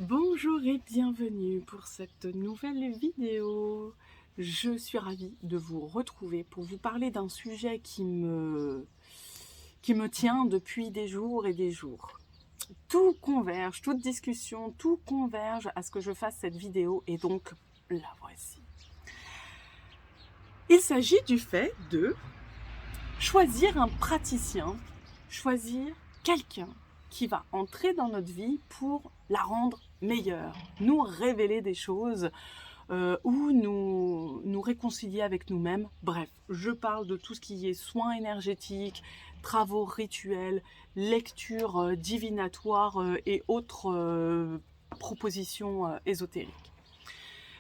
Bonjour et bienvenue pour cette nouvelle vidéo. Je suis ravie de vous retrouver pour vous parler d'un sujet qui me tient depuis des jours et des jours. Tout converge, toute discussion, tout converge à ce que je fasse cette vidéo et donc la voici. Il s'agit du fait de choisir un praticien, choisir quelqu'un qui va entrer dans notre vie pour la rendre meilleure, nous révéler des choses ou nous réconcilier avec nous-mêmes. Bref, je parle de tout ce qui est soins énergétiques, travaux rituels, lectures divinatoires et autres propositions ésotériques.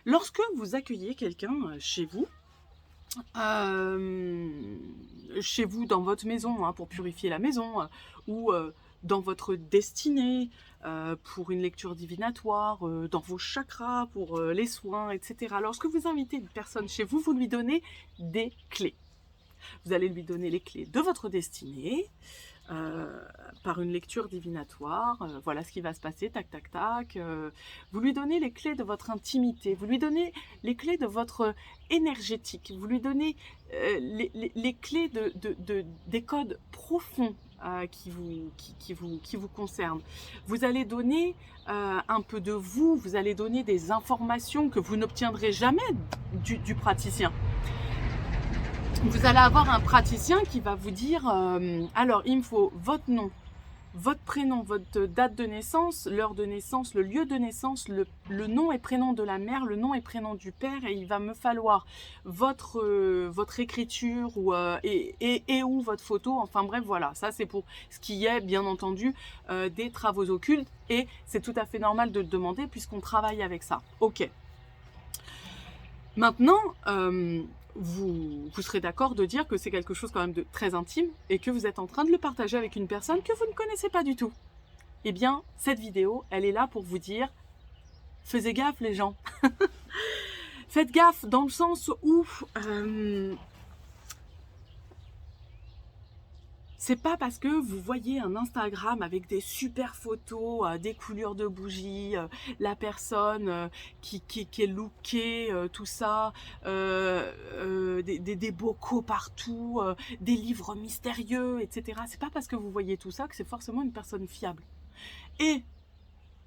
Lorsque vous accueillez quelqu'un chez vous dans votre maison, pour purifier la maison, ou dans votre destinée, pour une lecture divinatoire, dans vos chakras, pour les soins, etc. Lorsque vous invitez une personne chez vous, vous lui donnez des clés. Vous allez lui donner les clés de votre destinée, par une lecture divinatoire, voilà ce qui va se passer, tac, tac, tac. Vous lui donnez les clés de votre intimité, vous lui donnez les clés de votre énergétique, vous lui donnez les clés des codes profonds qui vous concernent. Vous allez donner un peu de vous, vous allez donner des informations que vous n'obtiendrez jamais du praticien. Vous allez avoir un praticien qui va vous dire alors il me faut votre nom, votre prénom, votre date de naissance, l'heure de naissance, le lieu de naissance, le nom et prénom de la mère, le nom et prénom du père, et il va me falloir votre écriture et ou votre photo. Enfin bref, voilà, ça c'est pour ce qui est bien entendu des travaux occultes, et c'est tout à fait normal de le demander puisqu'on travaille avec ça. Ok. Maintenant, vous serez d'accord de dire que c'est quelque chose quand même de très intime et que vous êtes en train de le partager avec une personne que vous ne connaissez pas du tout. Eh bien, cette vidéo, elle est là pour vous dire, faites gaffe les gens. Faites gaffe dans le sens où c'est pas parce que vous voyez un Instagram avec des super photos, des couleurs de bougies, la personne qui est lookée, tout ça, des bocaux partout, des livres mystérieux, etc. C'est pas parce que vous voyez tout ça que c'est forcément une personne fiable. Et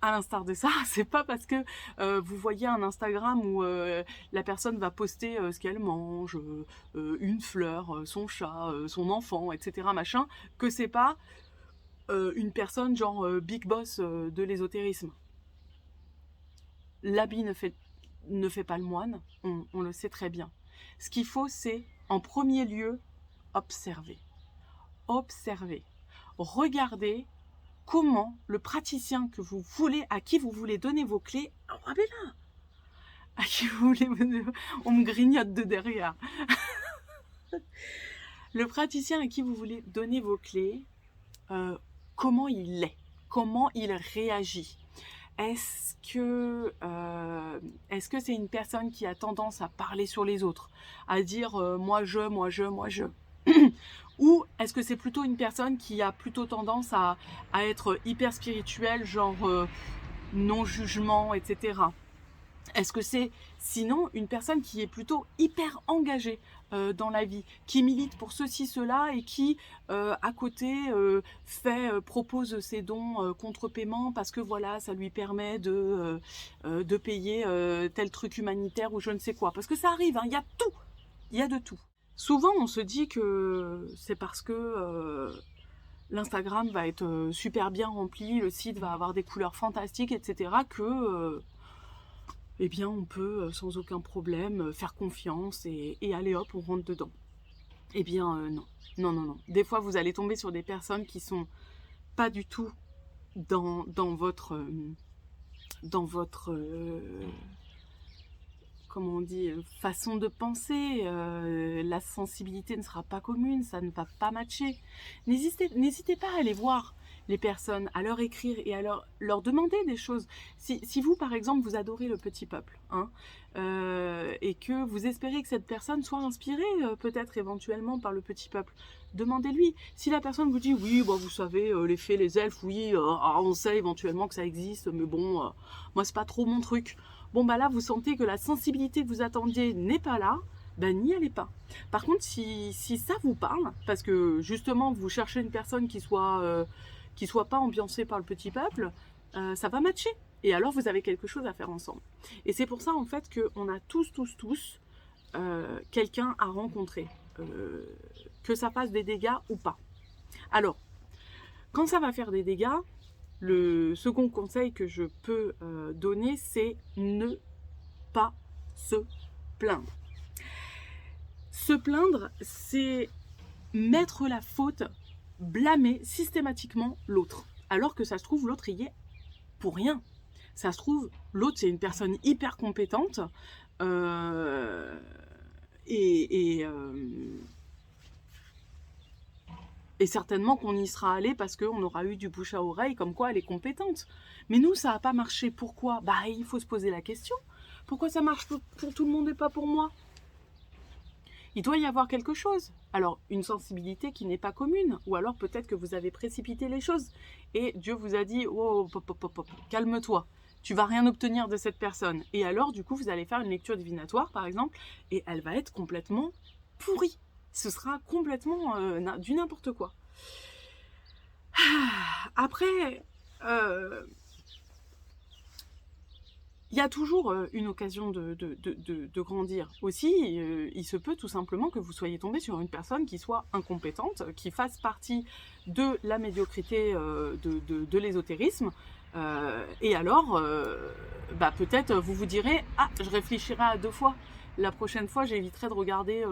à l'instar de ça, c'est pas parce que vous voyez un Instagram où la personne va poster ce qu'elle mange, une fleur, son chat, son enfant, etc. machin, que c'est pas une personne genre big boss de l'ésotérisme. L'habit ne fait pas le moine, on le sait très bien. Ce qu'il faut, c'est en premier lieu observer. Observer. Regardez comment le praticien à qui vous voulez donner vos clés, oh, ben là, à qui vous voulez, on me grignote de derrière. Le praticien à qui vous voulez donner vos clés, comment il est, comment il réagit. Est-ce que c'est une personne qui a tendance à parler sur les autres, à dire moi je ou est-ce que c'est plutôt une personne qui a plutôt tendance à être hyper spirituelle, genre non-jugement, etc. Est-ce que c'est sinon une personne qui est plutôt hyper engagée dans la vie, qui milite pour ceci, cela, et qui, à côté, propose ses dons contre paiement parce que voilà, ça lui permet de payer tel truc humanitaire ou je ne sais quoi. Parce que ça arrive, hein, il y a tout, il y a de tout. Souvent, on se dit que c'est parce que l'Instagram va être super bien rempli, le site va avoir des couleurs fantastiques, etc., que eh bien, on peut sans aucun problème faire confiance et allez hop, on rentre dedans. Eh bien, non. Non, non, non. Des fois, vous allez tomber sur des personnes qui sont pas du tout dans votre comment on dit, façon de penser, la sensibilité ne sera pas commune, ça ne va pas matcher. N'hésitez pas à aller voir les personnes, à leur écrire et à leur demander des choses. Si vous, par exemple, vous adorez le petit peuple, hein, et que vous espérez que cette personne soit inspirée peut-être éventuellement par le petit peuple, demandez-lui. Si la personne vous dit oui, bon, vous savez, les fées, les elfes, oui, on sait éventuellement que ça existe, mais bon, moi c'est pas trop mon truc. Bon bah là vous sentez que la sensibilité que vous attendiez n'est pas là, ben n'y allez pas. Par contre si ça vous parle, parce que justement vous cherchez une personne qui soit pas ambiancée par le petit peuple, ça va matcher. Et alors vous avez quelque chose à faire ensemble. Et c'est pour ça en fait qu'on a tous quelqu'un à rencontrer, que ça fasse des dégâts ou pas. Alors, quand ça va faire des dégâts, le second conseil que je peux donner, c'est ne pas se plaindre. Se plaindre, c'est mettre la faute, blâmer systématiquement l'autre. Alors que ça se trouve, l'autre y est pour rien. Ça se trouve, l'autre, c'est une personne hyper compétente et certainement qu'on y sera allé parce qu'on aura eu du bouche à oreille comme quoi elle est compétente. Mais nous, ça n'a pas marché. Pourquoi? Bah, il faut se poser la question. Pourquoi ça marche pour tout le monde et pas pour moi? Il doit y avoir quelque chose. Alors, une sensibilité qui n'est pas commune. Ou alors peut-être que vous avez précipité les choses. Et Dieu vous a dit, oh, calme-toi. Tu vas rien obtenir de cette personne. Et alors, du coup, vous allez faire une lecture divinatoire, par exemple, et elle va être complètement pourrie. Ce sera complètement du n'importe quoi. Après, il y a toujours une occasion de grandir. Aussi, il se peut tout simplement que vous soyez tombé sur une personne qui soit incompétente, qui fasse partie de la médiocrité de l'ésotérisme. Et alors, peut-être vous vous direz « Ah, je réfléchirai à 2 fois. La prochaine fois, j'éviterai de regarder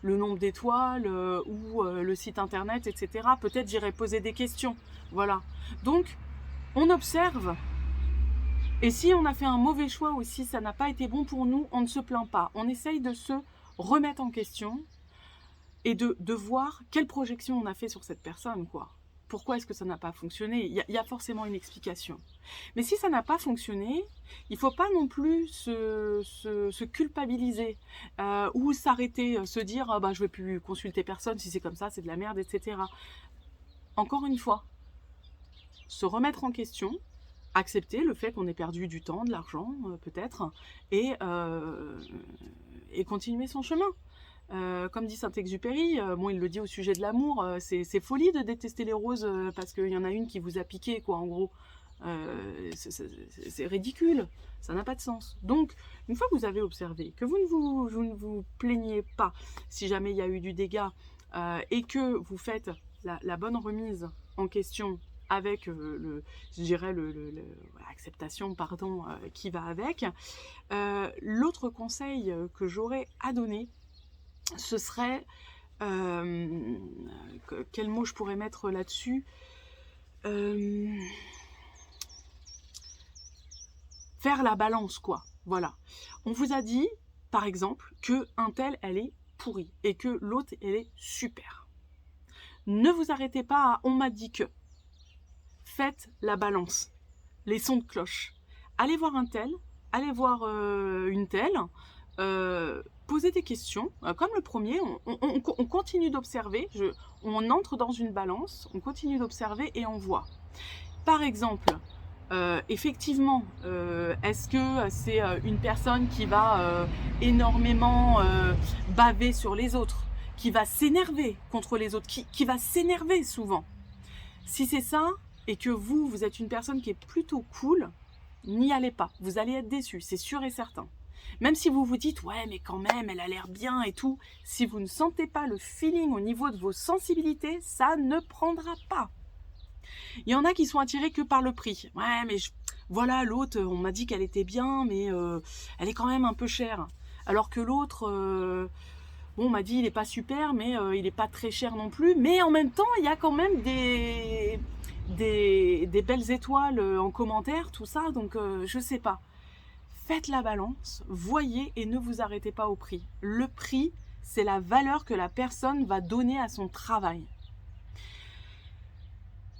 le nombre d'étoiles ou le site internet, etc. Peut-être j'irai poser des questions. » Voilà. Donc, on observe. Et si on a fait un mauvais choix aussi, ça n'a pas été bon pour nous, on ne se plaint pas. On essaye de se remettre en question et de voir quelle projection on a fait sur cette personne, quoi. Pourquoi est-ce que ça n'a pas fonctionné? Il y a forcément une explication. Mais si ça n'a pas fonctionné, il ne faut pas non plus se culpabiliser ou s'arrêter, se dire je ne vais plus consulter personne, si c'est comme ça, c'est de la merde, etc. Encore une fois, se remettre en question, accepter le fait qu'on ait perdu du temps, de l'argent peut-être, et continuer son chemin. Comme dit Saint-Exupéry, il le dit au sujet de l'amour, c'est folie de détester les roses parce qu'il y en a une qui vous a piqué, quoi, en gros. C'est ridicule, ça n'a pas de sens. Donc, une fois que vous avez observé, que vous ne vous plaignez pas si jamais il y a eu du dégât et que vous faites la bonne remise en question avec l'acceptation, qui va avec, l'autre conseil que j'aurais à donner, ce serait, quel mot je pourrais mettre là-dessus, faire la balance, quoi. Voilà. On vous a dit, par exemple, que un tel, elle est pourrie et que l'autre, elle est super. Ne vous arrêtez pas à « on m'a dit que ». Faites la balance, les sons de cloche. Allez voir un tel, allez voir une telle, posez des questions. Comme le premier, on continue d'observer, on entre dans une balance, on continue d'observer et on voit. Par exemple, effectivement, est-ce que c'est une personne qui va énormément baver sur les autres, qui va s'énerver contre les autres, qui va s'énerver souvent? Si c'est ça, et que vous êtes une personne qui est plutôt cool, n'y allez pas. Vous allez être déçu, c'est sûr et certain. Même si vous vous dites, ouais, mais quand même, elle a l'air bien et tout, si vous ne sentez pas le feeling au niveau de vos sensibilités, ça ne prendra pas. Il y en a qui sont attirés que par le prix. Ouais, mais voilà, l'autre, on m'a dit qu'elle était bien, mais elle est quand même un peu chère. Alors que l'autre, on m'a dit, il n'est pas super, mais il n'est pas très cher non plus. Mais en même temps, il y a quand même des belles étoiles en commentaire, tout ça, donc je sais pas. Faites la balance, voyez et ne vous arrêtez pas au prix. Le prix, c'est la valeur que la personne va donner à son travail.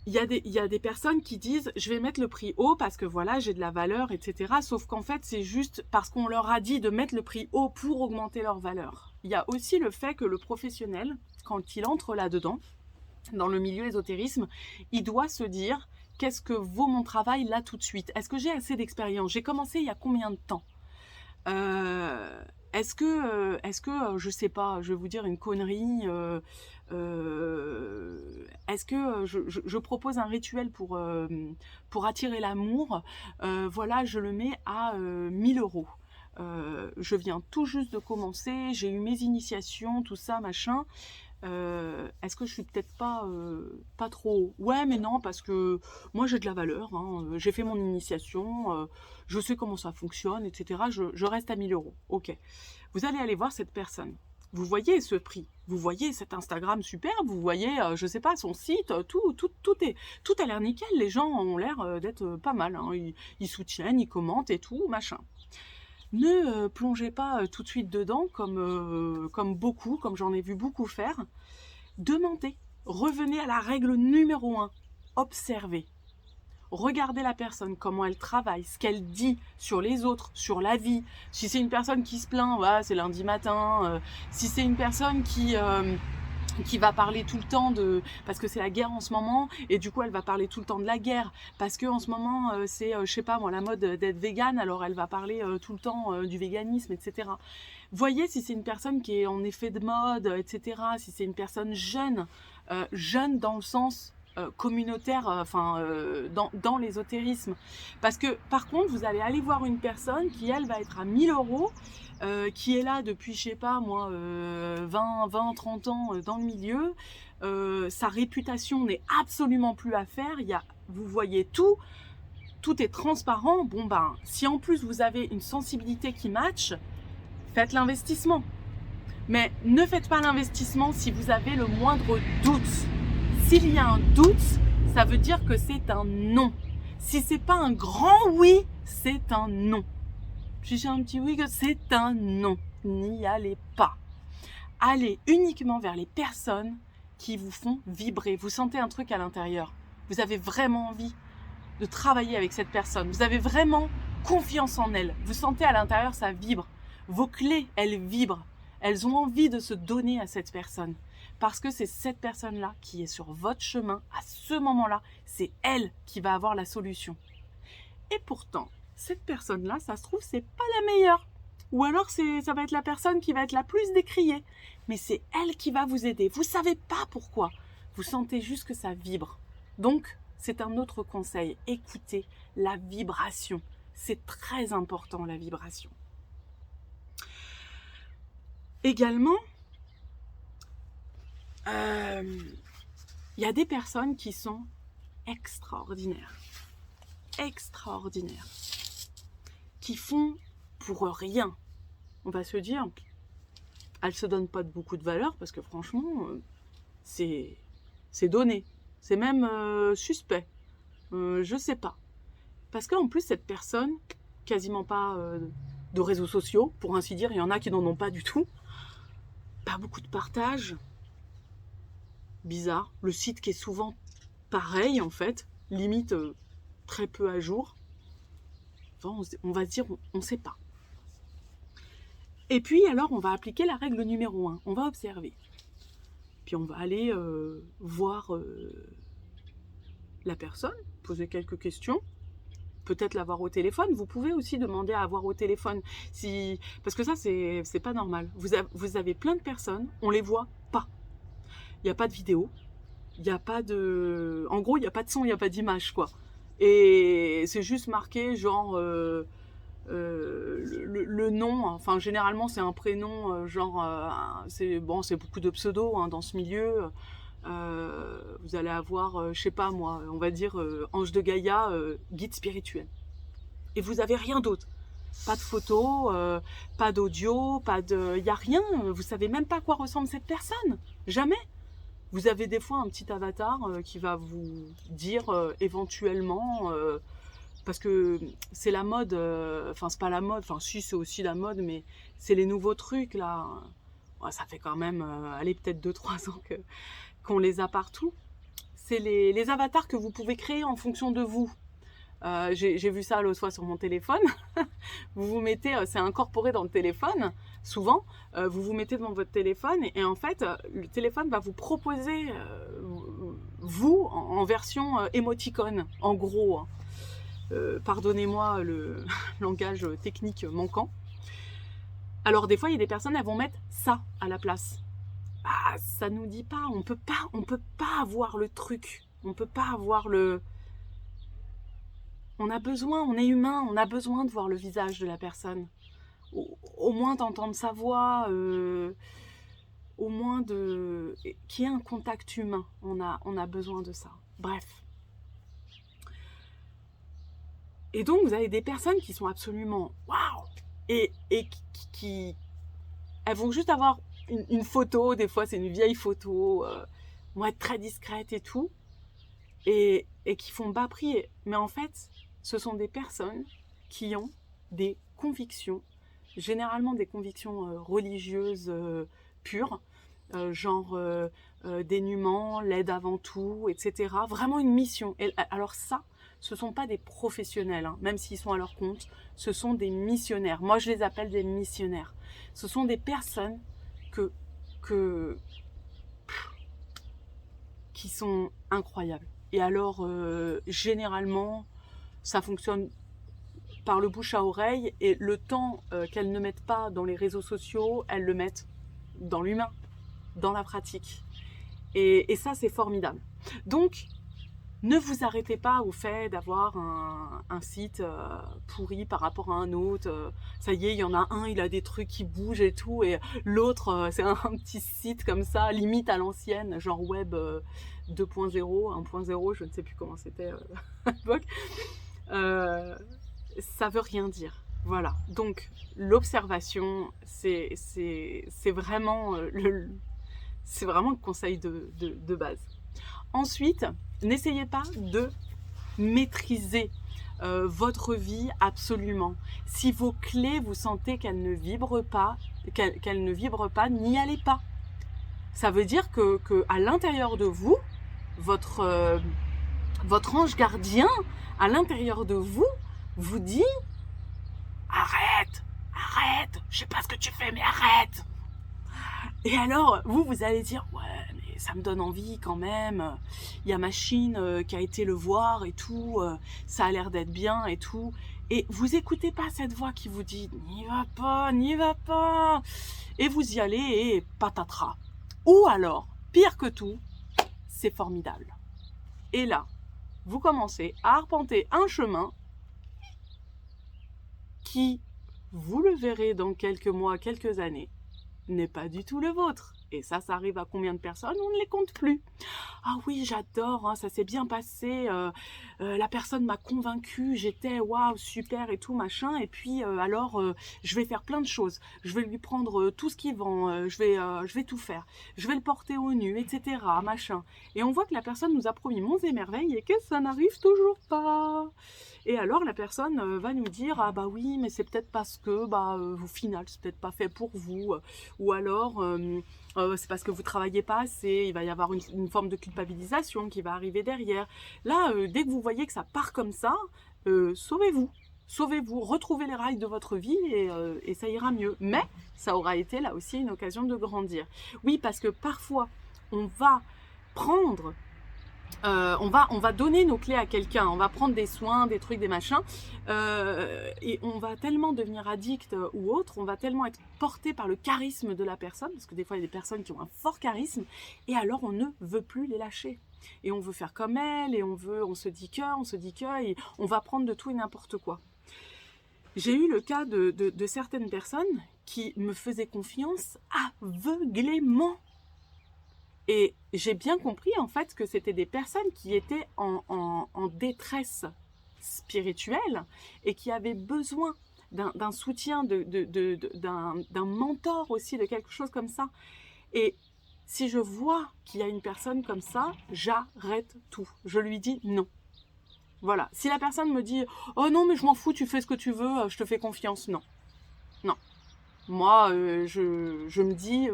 Il y a des personnes qui disent « je vais mettre le prix haut parce que voilà, j'ai de la valeur, etc. » Sauf qu'en fait, c'est juste parce qu'on leur a dit de mettre le prix haut pour augmenter leur valeur. Il y a aussi le fait que le professionnel, quand il entre là-dedans, dans le milieu ésotérisme, il doit se dire: qu'est-ce que vaut mon travail là tout de suite? Est-ce que j'ai assez d'expérience? J'ai commencé il y a combien de temps? Je sais pas, je vais vous dire une connerie, est-ce que je propose un rituel pour attirer l'amour, voilà, je le mets à 1000 euros. Je viens tout juste de commencer, j'ai eu mes initiations, tout ça, machin. Est-ce que je suis peut-être pas trop haut? Ouais, mais non, parce que moi j'ai de la valeur, hein, j'ai fait mon initiation, je sais comment ça fonctionne, etc. Je reste à 1000 euros. Ok. Vous allez aller voir cette personne. Vous voyez ce prix, vous voyez cet Instagram superbe, vous voyez, je sais pas, son site, tout a l'air nickel. Les gens ont l'air d'être pas mal, hein. Ils soutiennent, ils commentent et tout, machin. Ne plongez pas tout de suite dedans comme j'en ai vu beaucoup faire. Demandez, revenez à la règle numéro 1, observez. Regardez la personne, comment elle travaille, ce qu'elle dit sur les autres, sur la vie. Si c'est une personne qui se plaint, ouais, c'est lundi matin. Si c'est une personne qui va parler tout le temps parce que c'est la guerre en ce moment, et du coup elle va parler tout le temps de la guerre, parce que en ce moment c'est, je sais pas moi, la mode d'être végane, alors elle va parler tout le temps du véganisme, etc. Voyez si c'est une personne qui est en effet de mode, etc. Si c'est une personne jeune, jeune dans le sens communautaire, dans l'ésotérisme. Parce que par contre, vous allez aller voir une personne qui, elle, va être à 1000 euros, qui est là depuis, je sais pas moi, 20, 30 ans dans le milieu. Sa réputation n'est absolument plus à faire. Vous voyez tout est transparent. Bon ben, si en plus vous avez une sensibilité qui match, faites l'investissement. Mais ne faites pas l'investissement si vous avez le moindre doute. S'il y a un doute, ça veut dire que c'est un non. Si c'est pas un grand oui, c'est un non. Si j'ai un petit oui, que c'est un non. N'y allez pas. Allez uniquement vers les personnes qui vous font vibrer. Vous sentez un truc à l'intérieur. Vous avez vraiment envie de travailler avec cette personne. Vous avez vraiment confiance en elle. Vous sentez à l'intérieur, ça vibre. Vos clés, elles vibrent. Elles ont envie de se donner à cette personne. Parce que c'est cette personne-là qui est sur votre chemin à ce moment-là. C'est elle qui va avoir la solution. Et pourtant, cette personne-là, ça se trouve, c'est pas la meilleure. Ou alors, ça va être la personne qui va être la plus décriée. Mais c'est elle qui va vous aider. Vous savez pas pourquoi. Vous sentez juste que ça vibre. Donc, c'est un autre conseil. Écoutez la vibration. C'est très important, la vibration. Également, y a des personnes qui sont extraordinaires, qui font pour rien. On va se dire, elles se donnent pas beaucoup de valeur parce que franchement, c'est donné, c'est même suspect. Je sais pas, parce qu'en plus cette personne, quasiment pas de réseaux sociaux, pour ainsi dire, il y en a qui n'en ont pas du tout. Pas beaucoup de partage. Bizarre. Le site qui est souvent pareil en fait, limite très peu à jour. Enfin, on va se dire, on ne sait pas. Et puis alors on va appliquer la règle numéro 1. On va observer. Puis on va aller voir la personne, poser quelques questions. Peut-être l'avoir au téléphone. Vous pouvez aussi demander à avoir au téléphone. Parce que ça, c'est pas normal. Vous avez plein de personnes, on les voit pas. Il n'y a pas de vidéo. Il n'y a pas de... En gros, il n'y a pas de son, il n'y a pas d'image, quoi. Et c'est juste marqué, genre... le nom, enfin, généralement, c'est un prénom, c'est beaucoup de pseudos hein, dans ce milieu. Vous allez avoir, je sais pas moi, on va dire Ange de Gaïa, guide spirituel. Et vous avez rien d'autre. Pas de photos, pas d'audio, il n'y a rien. Vous savez même pas à quoi ressemble cette personne. Jamais. Vous avez des fois un petit avatar qui va vous dire éventuellement, parce que c'est la mode, c'est pas la mode, si c'est aussi la mode, mais c'est les nouveaux trucs là. Ouais, ça fait quand même, allez, peut-être 2-3 ans qu'on les a partout. C'est les avatars que vous pouvez créer en fonction de vous. J'ai vu ça l'autre fois sur mon téléphone. Vous mettez, c'est incorporé dans le téléphone, souvent, vous vous mettez devant votre téléphone et en fait, le téléphone va vous proposer, vous, en version émoticône, en gros. Hein. Pardonnez-moi le langage technique manquant. Alors des fois, il y a des personnes, elles vont mettre ça à la place. Ah, ça nous dit pas, on peut pas avoir le truc. On peut pas avoir le... On a besoin, on est humain, on a besoin de voir le visage de la personne. Au moins d'entendre sa voix, au moins de... qu'il y ait un contact humain. On a besoin de ça. Bref. Et donc, vous avez des personnes qui sont absolument waouh et qui... Elles vont juste avoir une photo, des fois c'est une vieille photo, vont être très discrètes et tout, et qui font bas prix. Mais en fait, ce sont des personnes qui ont des convictions, généralement des convictions religieuses pures, genre dénuement, l'aide avant tout, etc. Vraiment une mission. Et alors ça, ce ne sont pas des professionnels, hein, même s'ils sont à leur compte, ce sont des missionnaires. Moi, je les appelle des missionnaires. Ce sont des personnes qui sont incroyables. Et alors, généralement, ça fonctionne par le bouche à oreille, et le temps qu'elles ne mettent pas dans les réseaux sociaux, elles le mettent dans l'humain, dans la pratique. Et ça, c'est formidable. Donc, ne vous arrêtez pas au fait d'avoir un site pourri par rapport à un autre. Ça y est, il y en a un, il a des trucs qui bougent et tout, et l'autre, c'est un petit site comme ça, limite à l'ancienne, genre web 2.0, 1.0, je ne sais plus comment c'était à l'époque. Ça veut rien dire. Voilà. Donc, l'observation, c'est vraiment c'est vraiment le conseil de base. Ensuite, n'essayez pas de maîtriser votre vie absolument. Si vos clés, vous sentez qu'elles ne vibrent pas, n'y allez pas. Ça veut dire que à l'intérieur de vous, votre ange gardien, à l'intérieur de vous, vous dit « Arrête, arrête, je sais pas ce que tu fais, mais arrête !» Et alors, vous allez dire « Ouais, mais ça me donne envie quand même. Il y a Machine qui a été le voir et tout. Ça a l'air d'être bien et tout. » Et vous écoutez pas cette voix qui vous dit « N'y va pas, n'y va pas !» Et vous y allez et patatras. Ou alors, pire que tout, c'est formidable. Et là, vous commencez à arpenter un chemin qui, vous le verrez dans quelques mois, quelques années, n'est pas du tout le vôtre. Et ça arrive à combien de personnes? On ne les compte plus. Ah oui, j'adore, hein, ça s'est bien passé, la personne m'a convaincue, j'étais waouh, super et tout, machin, et puis alors, je vais faire plein de choses. Je vais lui prendre tout ce qu'il vend, je vais tout faire. Je vais le porter au nu, etc., machin. Et on voit que la personne nous a promis monts et merveilles et que ça n'arrive toujours pas. Et alors la personne va nous dire ah bah oui mais c'est peut-être parce que au final c'est peut-être pas fait pour vous, ou alors c'est parce que vous travaillez pas assez, il va y avoir une forme de culpabilisation qui va arriver derrière. Là dès que vous voyez que ça part comme ça, sauvez-vous, retrouvez les rails de votre vie et ça ira mieux. Mais ça aura été là aussi une occasion de grandir. Oui, parce que parfois on va prendre on va donner nos clés à quelqu'un, on va prendre des soins, des trucs, des machins, et on va tellement devenir addict ou autre, on va tellement être porté par le charisme de la personne, parce que des fois il y a des personnes qui ont un fort charisme, et alors on ne veut plus les lâcher. Et on veut faire comme elle, et on se dit que, et on va prendre de tout et n'importe quoi. J'ai eu le cas de certaines personnes qui me faisaient confiance aveuglément. Et j'ai bien compris en fait que c'était des personnes qui étaient en détresse spirituelle et qui avaient besoin d'un soutien, d'un mentor aussi, de quelque chose comme ça. Et si je vois qu'il y a une personne comme ça, j'arrête tout. Je lui dis non. Voilà. Si la personne me dit « Oh non, mais je m'en fous, tu fais ce que tu veux, je te fais confiance. » Non. Non. Moi, je me dis...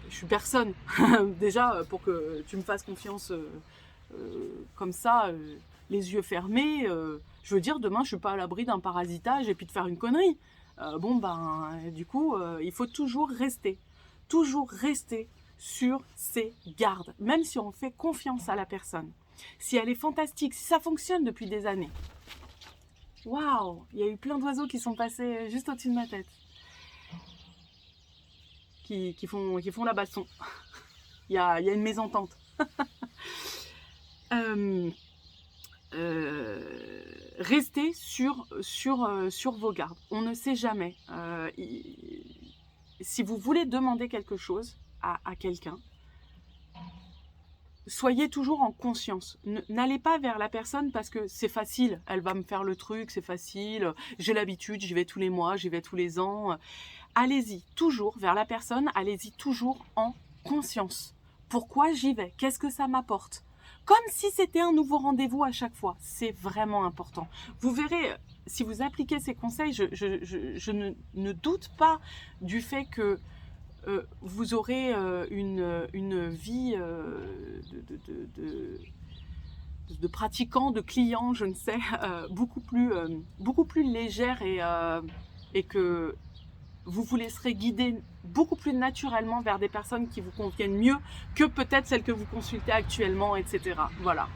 je suis personne. Déjà, pour que tu me fasses confiance comme ça, les yeux fermés, je veux dire, demain, je suis pas à l'abri d'un parasitage et puis de faire une connerie. bon ben du coup il faut toujours rester sur ses gardes, même si on fait confiance à la personne, si elle est fantastique, si ça fonctionne depuis des années. Waouh, il y a eu plein d'oiseaux qui sont passés juste au-dessus de ma tête, qui font la baston. Il y a une mésentente. Restez sur vos gardes. On ne sait jamais. Si vous voulez demander quelque chose à quelqu'un, soyez toujours en conscience. N'allez pas vers la personne parce que c'est facile. Elle va me faire le truc, c'est facile. J'ai l'habitude, j'y vais tous les mois, j'y vais tous les ans. Allez-y toujours vers la personne, allez-y toujours en conscience. Pourquoi j'y vais? Qu'est-ce que ça m'apporte? Comme si c'était un nouveau rendez-vous à chaque fois. C'est vraiment important. Vous verrez, si vous appliquez ces conseils, je ne doute pas du fait que vous aurez une vie de pratiquants, de clients, je ne sais, beaucoup plus légère et que vous vous laisserez guider beaucoup plus naturellement vers des personnes qui vous conviennent mieux que peut-être celles que vous consultez actuellement, etc. Voilà.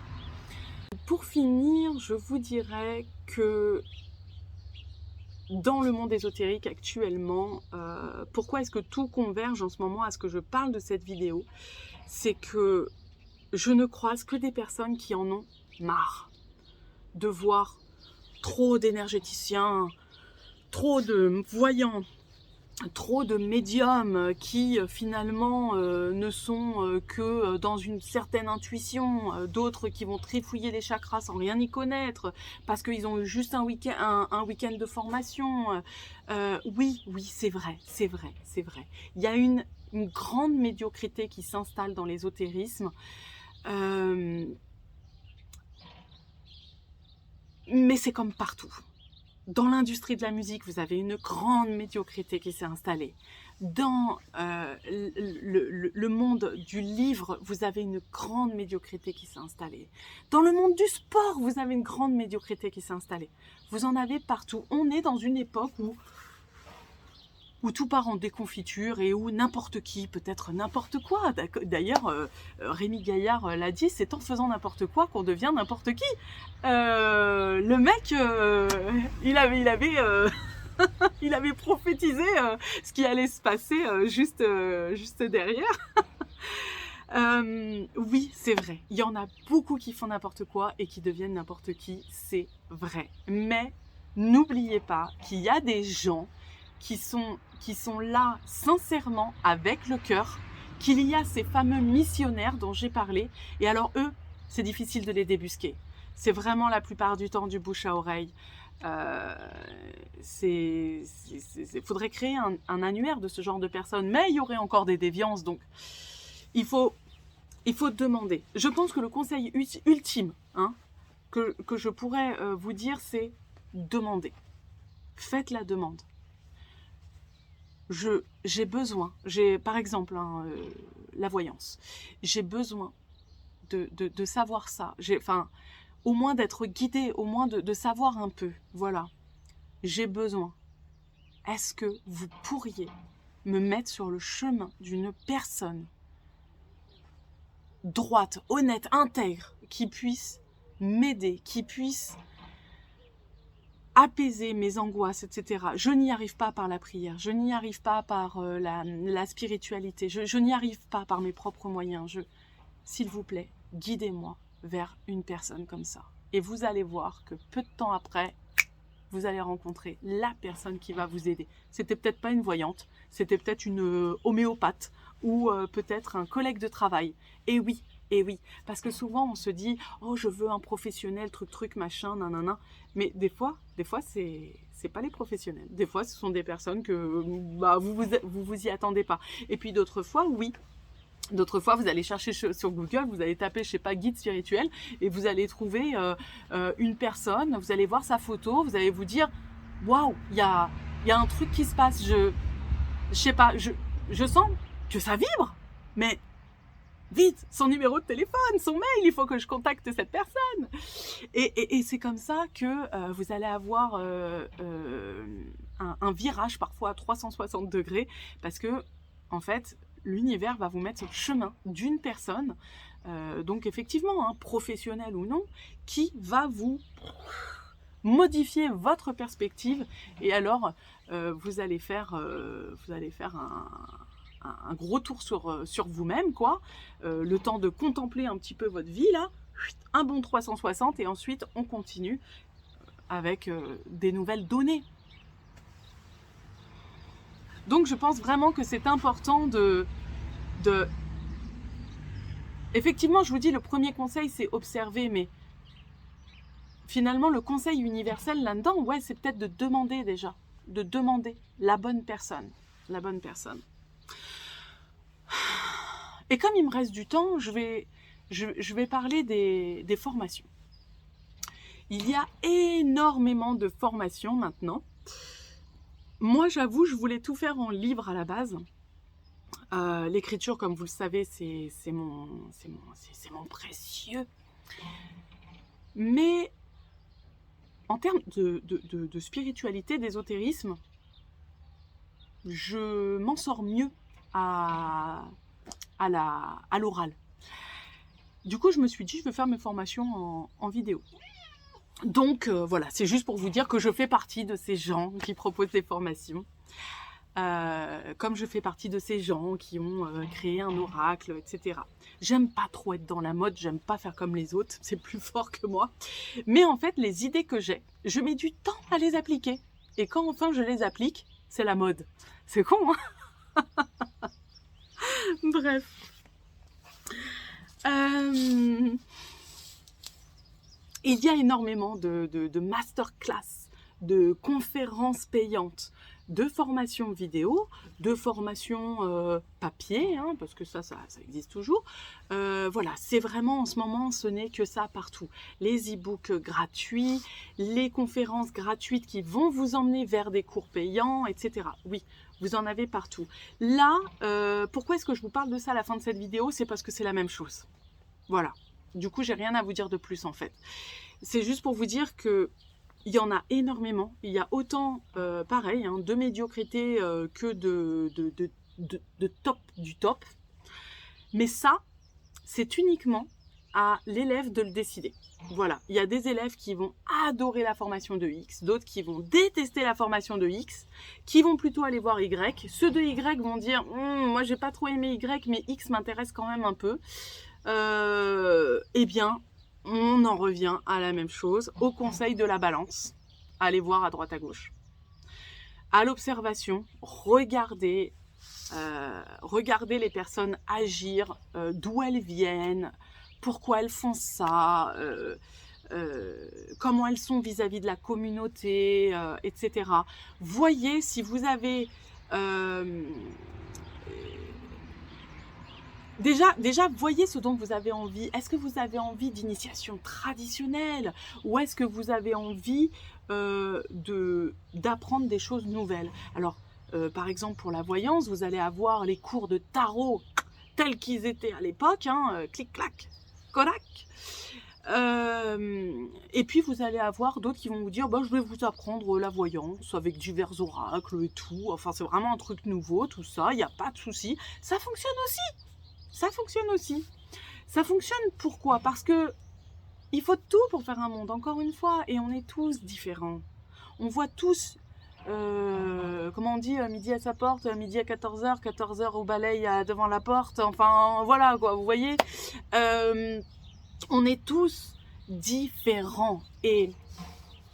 Pour finir, je vous dirais que dans le monde ésotérique actuellement, pourquoi est-ce que tout converge en ce moment à ce que je parle de cette vidéo? C'est que je ne croise que des personnes qui en ont marre de voir trop d'énergéticiens, trop de voyants, trop de médiums qui finalement ne sont que dans une certaine intuition, d'autres qui vont trifouiller les chakras sans rien y connaître parce qu'ils ont eu juste un week-end de formation. Oui, c'est vrai. Il y a une grande médiocrité qui s'installe dans l'ésotérisme. Mais c'est comme partout. Dans l'industrie de la musique, vous avez une grande médiocrité qui s'est installée. Dans le monde du livre, vous avez une grande médiocrité qui s'est installée. Dans le monde du sport, vous avez une grande médiocrité qui s'est installée. Vous en avez partout. On est dans une époque où tout part en déconfiture et où n'importe qui peut être n'importe quoi. D'ailleurs, Rémi Gaillard l'a dit, c'est en faisant n'importe quoi qu'on devient n'importe qui. Le mec, il avait prophétisé ce qui allait se passer juste derrière. Oui, c'est vrai. Il y en a beaucoup qui font n'importe quoi et qui deviennent n'importe qui, c'est vrai. Mais n'oubliez pas qu'il y a des gens qui sont là sincèrement avec le cœur, qu'il y a ces fameux missionnaires dont j'ai parlé, et alors eux, c'est difficile de les débusquer. C'est vraiment la plupart du temps du bouche à oreille. Faudrait créer un annuaire de ce genre de personnes, mais il y aurait encore des déviances, donc il faut demander. Je pense que le conseil ultime que je pourrais vous dire, c'est demander. Faites la demande. J'ai besoin, par exemple, la voyance, j'ai besoin de savoir ça, au moins d'être guidée, au moins de savoir un peu, voilà, j'ai besoin. Est-ce que vous pourriez me mettre sur le chemin d'une personne droite, honnête, intègre, qui puisse m'aider, qui puisse apaiser mes angoisses, etc. Je n'y arrive pas par la prière, je n'y arrive pas par la spiritualité, je n'y arrive pas par mes propres moyens. S'il vous plaît, guidez-moi vers une personne comme ça. Et vous allez voir que peu de temps après, vous allez rencontrer la personne qui va vous aider. C'était peut-être pas une voyante, c'était peut-être une homéopathe ou peut-être un collègue de travail. Et oui, parce que souvent on se dit « Oh, je veux un professionnel, truc, machin, nanana ». Mais des fois, c'est pas les professionnels. Des fois, ce sont des personnes que vous y attendez pas. Et puis d'autres fois, oui. D'autres fois, vous allez chercher sur Google, vous allez taper, je sais pas, guide spirituel, et vous allez trouver une personne, vous allez voir sa photo, vous allez vous dire « Waouh, il y a un truc qui se passe, je sais pas, je sens que ça vibre, mais vite, son numéro de téléphone, son mail, il faut que je contacte cette personne. » Et c'est comme ça que vous allez avoir un virage parfois à 360 degrés parce que, en fait, l'univers va vous mettre sur le chemin d'une personne, donc effectivement, hein, professionnelle ou non, qui va vous modifier votre perspective et alors vous allez faire un gros tour sur vous-même, quoi, le temps de contempler un petit peu votre vie, là, un bon 360 et ensuite on continue avec des nouvelles données. Donc je pense vraiment que c'est important de... Effectivement, je vous dis, le premier conseil, c'est observer, mais finalement, le conseil universel là-dedans, ouais, c'est peut-être de demander déjà, de demander la bonne personne, la bonne personne. Et comme il me reste du temps, je vais parler des formations. Il y a énormément de formations maintenant. Moi, j'avoue, je voulais tout faire en livre à la base. L'écriture, comme vous le savez, c'est mon précieux. Mais en termes de spiritualité, d'ésotérisme, je m'en sors mieux à l'oral. Du coup, je me suis dit, je vais faire mes formations en vidéo. Donc, voilà, c'est juste pour vous dire que je fais partie de ces gens qui proposent des formations. Comme je fais partie de ces gens qui ont créé un oracle, etc. J'aime pas trop être dans la mode, j'aime pas faire comme les autres, c'est plus fort que moi. Mais en fait, les idées que j'ai, je mets du temps à les appliquer. Et quand enfin je les applique, c'est la mode. C'est con, hein? Bref. Il y a énormément de masterclass, de conférences payantes, de formations vidéo, de formations papier, hein, parce que ça existe toujours. Voilà, c'est vraiment en ce moment, ce n'est que ça partout. Les e-books gratuits, les conférences gratuites qui vont vous emmener vers des cours payants, etc. Oui, vous en avez partout. Là, pourquoi est-ce que je vous parle de ça à la fin de cette vidéo? C'est parce que c'est la même chose. Voilà. Du coup, j'ai rien à vous dire de plus en fait. C'est juste pour vous dire que il y en a énormément. Il y a autant, pareil, hein, de médiocrité que de top du top. Mais ça, c'est uniquement à l'élève de le décider. Voilà. Il y a des élèves qui vont adorer la formation de X, d'autres qui vont détester la formation de X, qui vont plutôt aller voir Y. Ceux de Y vont dire moi, j'ai pas trop aimé Y, mais X m'intéresse quand même un peu. Eh bien, on en revient à la même chose, au conseil de la balance. Allez voir à droite à gauche. À l'observation, regardez les personnes agir, d'où elles viennent, pourquoi elles font ça, comment elles sont vis-à-vis de la communauté, etc. Voyez si vous avez... Déjà, voyez ce dont vous avez envie. Est-ce que vous avez envie d'initiation traditionnelle ou est-ce que vous avez envie d'apprendre des choses nouvelles? Alors, par exemple, pour la voyance, vous allez avoir les cours de tarot tels qu'ils étaient à l'époque, hein, clic-clac, Kodak. Et puis, vous allez avoir d'autres qui vont vous dire je vais vous apprendre la voyance avec divers oracles et tout. Enfin, c'est vraiment un truc nouveau, tout ça, il n'y a pas de souci. Ça fonctionne aussi. Ça fonctionne aussi. Ça fonctionne pourquoi? Parce que il faut tout pour faire un monde, encore une fois, et on est tous différents. On voit tous, comment on dit, midi à sa porte, midi à 14h, 14h au balai devant la porte, enfin voilà quoi, vous voyez. On est tous différents. Et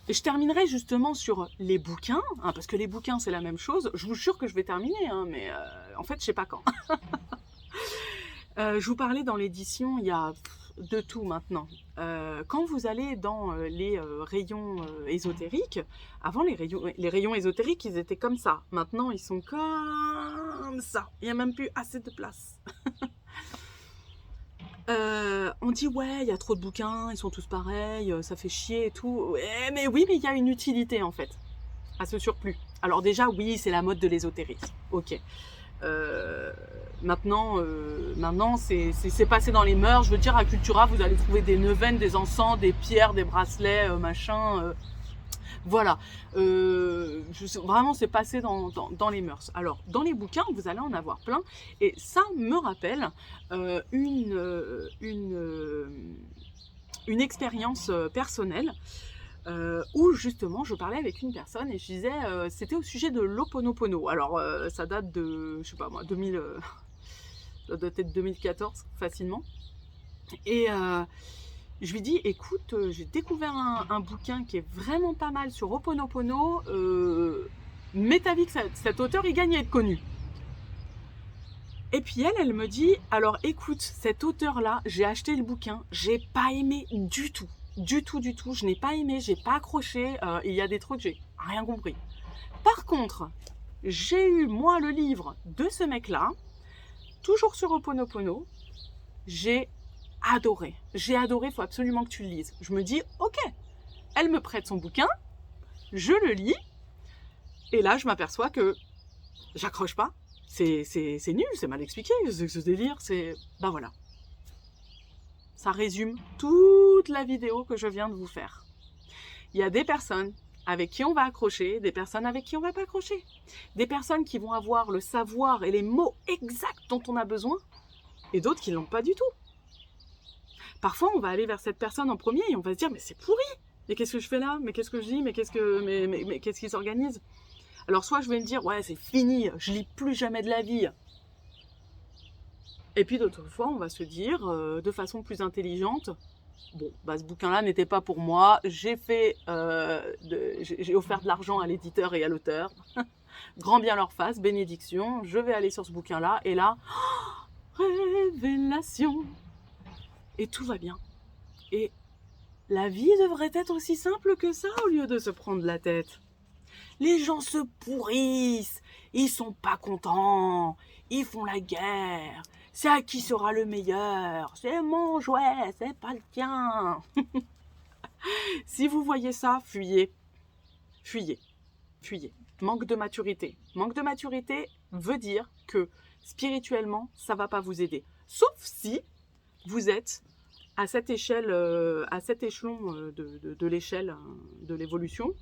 je terminerai justement sur les bouquins, hein, parce que les bouquins c'est la même chose. Je vous jure que je vais terminer, hein, mais en fait je sais pas quand. Je vous parlais dans l'édition, il y a de tout maintenant. Quand vous allez dans les rayons ésotériques, avant les rayons ésotériques, ils étaient comme ça. Maintenant, ils sont comme ça. Il n'y a même plus assez de place. On dit, ouais, il y a trop de bouquins, ils sont tous pareils, ça fait chier et tout. Mais oui, mais il y a une utilité, en fait, à ce surplus. Alors déjà, oui, c'est la mode de l'ésotérisme. Ok. Maintenant c'est passé dans les mœurs. Je veux dire, à Cultura, vous allez trouver des neuvaines, des encens, des pierres, des bracelets, machin. Voilà, vraiment c'est passé dans les mœurs. Alors dans les bouquins, vous allez en avoir plein et ça me rappelle une expérience personnelle où justement je parlais avec une personne et je disais, c'était au sujet de l'Ho'oponopono. Alors ça date de, je sais pas moi, 2000, ça doit être 2014 facilement. Et je lui dis, écoute, j'ai découvert un bouquin qui est vraiment pas mal sur Ho'oponopono, mais t'as vu que cet auteur, il gagne à être connu. Et puis elle me dit, alors écoute, cet auteur-là, j'ai acheté le bouquin, j'ai pas aimé du tout, je n'ai pas aimé, j'ai pas accroché, il y a des trucs, j'ai rien compris. Par contre, j'ai eu, moi, le livre de ce mec-là, toujours sur Ho'oponopono, j'ai adoré, il faut absolument que tu le lises. Je me dis, ok, elle me prête son bouquin, je le lis, et là je m'aperçois que j'accroche pas, c'est nul, c'est mal expliqué, ce délire, ben voilà. Ça résume toute la vidéo que je viens de vous faire. Il y a des personnes avec qui on va accrocher, des personnes avec qui on va pas accrocher, des personnes qui vont avoir le savoir et les mots exacts dont on a besoin, et d'autres qui l'ont pas du tout. Parfois, on va aller vers cette personne en premier et on va se dire, mais c'est pourri, mais qu'est-ce que je fais là, mais qu'est-ce que je dis, mais qu'est-ce qui s'organise. Alors soit je vais me dire, ouais, c'est fini, je lis plus jamais de la vie. Et puis d'autres fois, on va se dire, de façon plus intelligente, bon, bah, ce bouquin-là n'était pas pour moi, j'ai offert de l'argent à l'éditeur et à l'auteur, grand bien leur fasse, bénédiction, je vais aller sur ce bouquin-là, et là, révélation. Et tout va bien. Et la vie devrait être aussi simple que ça au lieu de se prendre la tête. Les gens se pourrissent, ils sont pas contents, ils font la guerre. C'est à qui sera le meilleur, c'est mon jouet, c'est pas le tien. Si vous voyez ça, fuyez. Fuyez. Fuyez. Manque de maturité. Manque de maturité veut dire que spirituellement, ça va pas vous aider. Sauf si vous êtes à cette échelle, à cet échelon de l'échelle de l'évolution,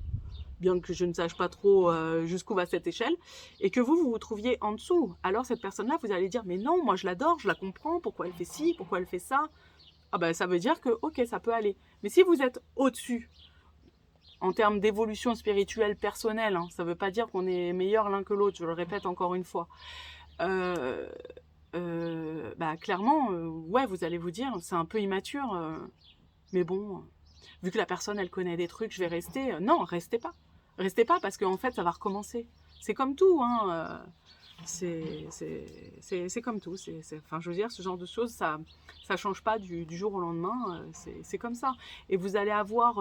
bien que je ne sache pas trop jusqu'où va cette échelle, et que vous vous trouviez en dessous. Alors cette personne-là, vous allez dire, mais non, moi je l'adore, je la comprends, pourquoi elle fait ci, pourquoi elle fait ça. Ah ben ça veut dire que, ok, ça peut aller. Mais si vous êtes au-dessus, en termes d'évolution spirituelle personnelle, hein, ça ne veut pas dire qu'on est meilleur l'un que l'autre, je le répète encore une fois, bah, clairement, ouais, vous allez vous dire, c'est un peu immature, mais bon, vu que la personne, elle connaît des trucs, je vais rester. Non, restez pas. Restez pas parce qu'en fait, ça va recommencer. C'est comme tout, hein. C'est comme tout. Enfin, je veux dire, ce genre de choses, ça change pas du jour au lendemain. C'est comme ça. Et vous allez avoir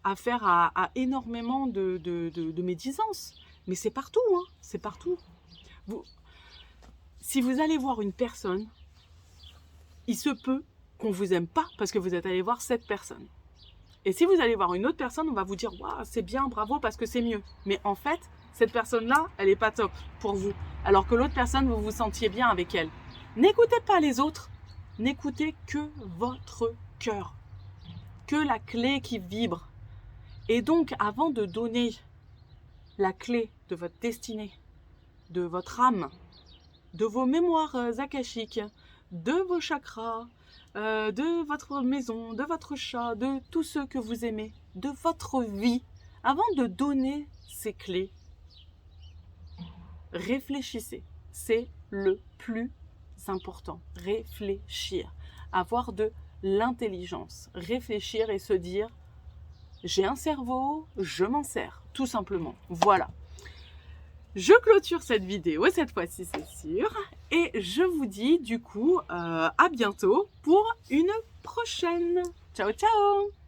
affaire à énormément de médisance. Mais c'est partout, hein. C'est partout. Si vous allez voir une personne, il se peut qu'on vous aime pas parce que vous êtes allé voir cette personne. Et si vous allez voir une autre personne, on va vous dire « Waouh, c'est bien, bravo, parce que c'est mieux. » Mais en fait, cette personne-là, elle n'est pas top pour vous. Alors que l'autre personne, vous vous sentiez bien avec elle. N'écoutez pas les autres. N'écoutez que votre cœur. Que la clé qui vibre. Et donc, avant de donner la clé de votre destinée, de votre âme, de vos mémoires akashiques, de vos chakras, de votre maison, de votre chat, de tous ceux que vous aimez, de votre vie, avant de donner ces clés, réfléchissez. C'est le plus important. Réfléchir. Avoir de l'intelligence. Réfléchir et se dire, j'ai un cerveau, je m'en sers. Tout simplement. Voilà. Je clôture cette vidéo, cette fois-ci c'est sûr, et je vous dis du coup à bientôt pour une prochaine. Ciao ciao!